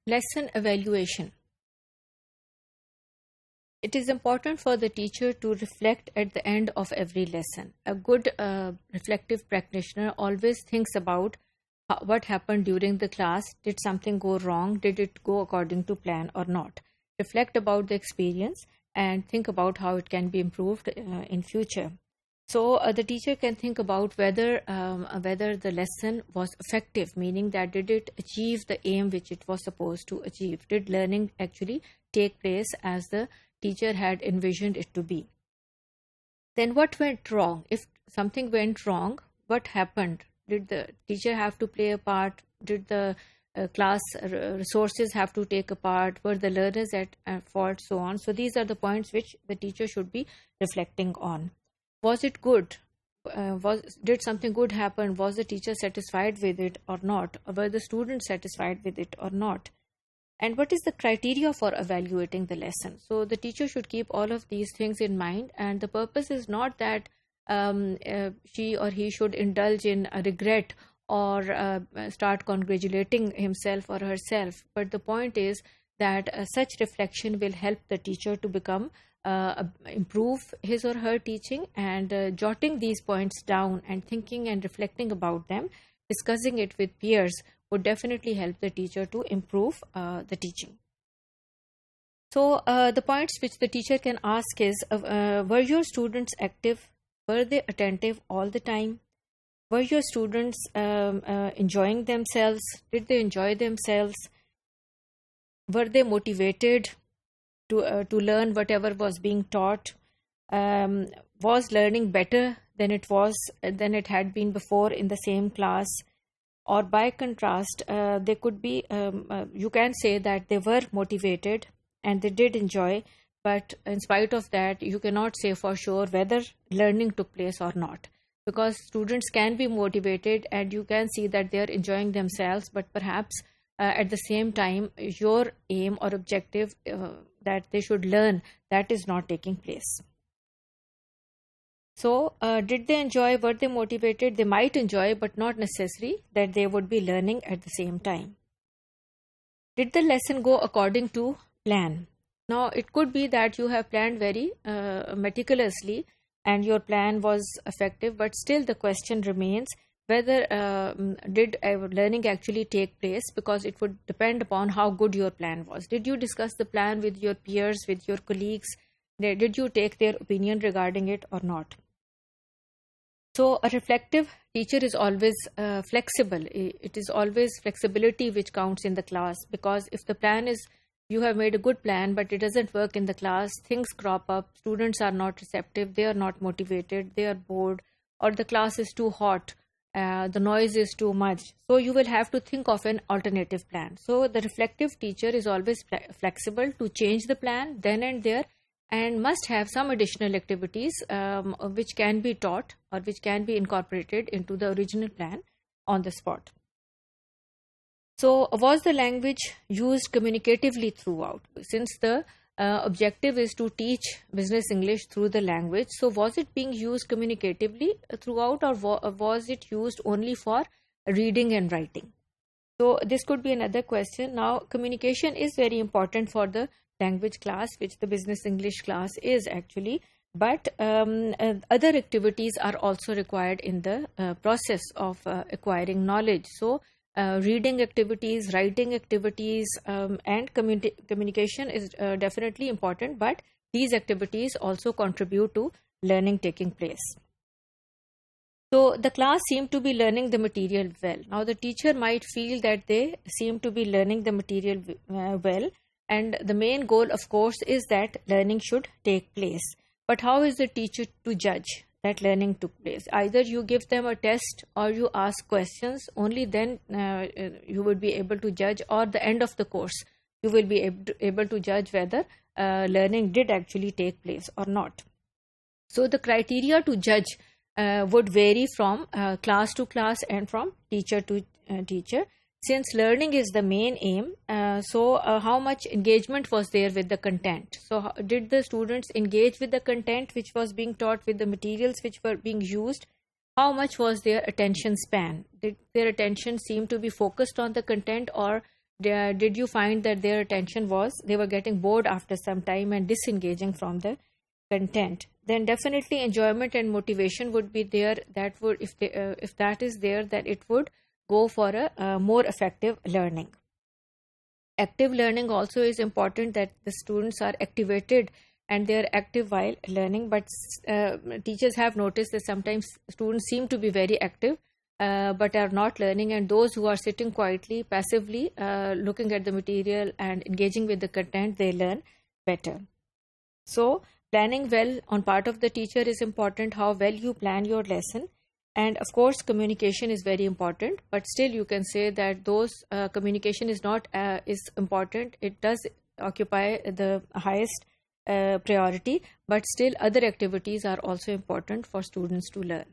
Lesson evaluation. It is important for the teacher to reflect at the end of every lesson. A good reflective practitioner always thinks about what happened during the class. Did something go wrong? Did it go according to plan or not? Reflect about the experience and think about how it can be improved in future. So the teacher can think about whether the lesson was effective, meaning that did it achieve the aim which it was supposed to achieve? Did learning actually take place as the teacher had envisioned it to be? Then what went wrong? If something went wrong, what happened? Did the teacher have to play a part? Did the class resources have to take a part? Were the learners at fault? So on. So these are the points which the teacher should be reflecting on. Was it good? Did something good happen? Was the teacher satisfied with it or not? Or were the students satisfied with it or not? And what is the criteria for evaluating the lesson? So the teacher should keep all of these things in mind, and the purpose is not that she or he should indulge in a regret or start congratulating himself or herself, but the point is that such reflection will help the teacher to become improve his or her teaching, and jotting these points down and thinking and reflecting about them, discussing it with peers would definitely help the teacher to improve the teaching. So the points which the teacher can ask is, were your students active? Were they attentive all the time? Were your students enjoying themselves? Did they enjoy themselves? Were they motivated to learn whatever was being taught? Was learning better than it had been before in the same class? Or by contrast, they could be, you can say that they were motivated and they did enjoy, but in spite of that, you cannot say for sure whether learning took place or not, because students can be motivated and you can see that they are enjoying themselves, but perhaps at the same time, your aim or objective that they should learn, that is not taking place. So, did they enjoy? Were they motivated? They might enjoy, but not necessary that they would be learning at the same time. Did the lesson go according to plan? Now, it could be that you have planned very meticulously and your plan was effective, but still the question remains whether did learning actually take place, because it would depend upon how good your plan was. Did you discuss the plan with your peers, with your colleagues? Did you take their opinion regarding it or not? So a reflective teacher is always flexible. It is always flexibility which counts in the class, because if the plan is, you have made a good plan but it doesn't work in the class, things crop up, students are not receptive, they are not motivated, they are bored, or the class is too hot, the noise is too much. So you will have to think of an alternative plan. So the reflective teacher is always flexible to change the plan then and there, and must have some additional activities which can be taught or which can be incorporated into the original plan on the spot. So was the language used communicatively throughout? Since the objective is to teach business English through the language, so was it being used communicatively throughout, or was it used only for reading and writing? So this could be another question. Now, communication is very important for the language class, which the business English class is actually, but other activities are also required in the process of acquiring knowledge. So reading activities, writing activities, and communication is definitely important, but these activities also contribute to learning taking place. So the class seemed to be learning the material well. Now the teacher might feel that they seem to be learning the material well, and the main goal, of course, is that learning should take place. But how is the teacher to judge that learning took place? Either you give them a test or you ask questions, only then you would be able to judge, or the end of the course you will be able to judge whether learning did actually take place or not. So the criteria to judge would vary from class to class and from teacher to teacher. Since learning is the main aim, so how much engagement was there with the content? So did the students engage with the content which was being taught, with the materials which were being used? How much was their attention span? Did their attention seem to be focused on the content, or Did you find that their attention they were getting bored after some time and disengaging from the content? Then definitely enjoyment and motivation would be there. That would, if that is there, then it would go for a more effective learning. Active learning also is important, that the students are activated and they are active while learning. But teachers have noticed that sometimes students seem to be very active but are not learning, and those who are sitting quietly, passively looking at the material and engaging with the content, they learn better. So planning well on part of the teacher is important, how well you plan your lesson. And of course, communication is very important, but still you can say that those communication is not is important. It does occupy the highest priority, but still other activities are also important for students to learn.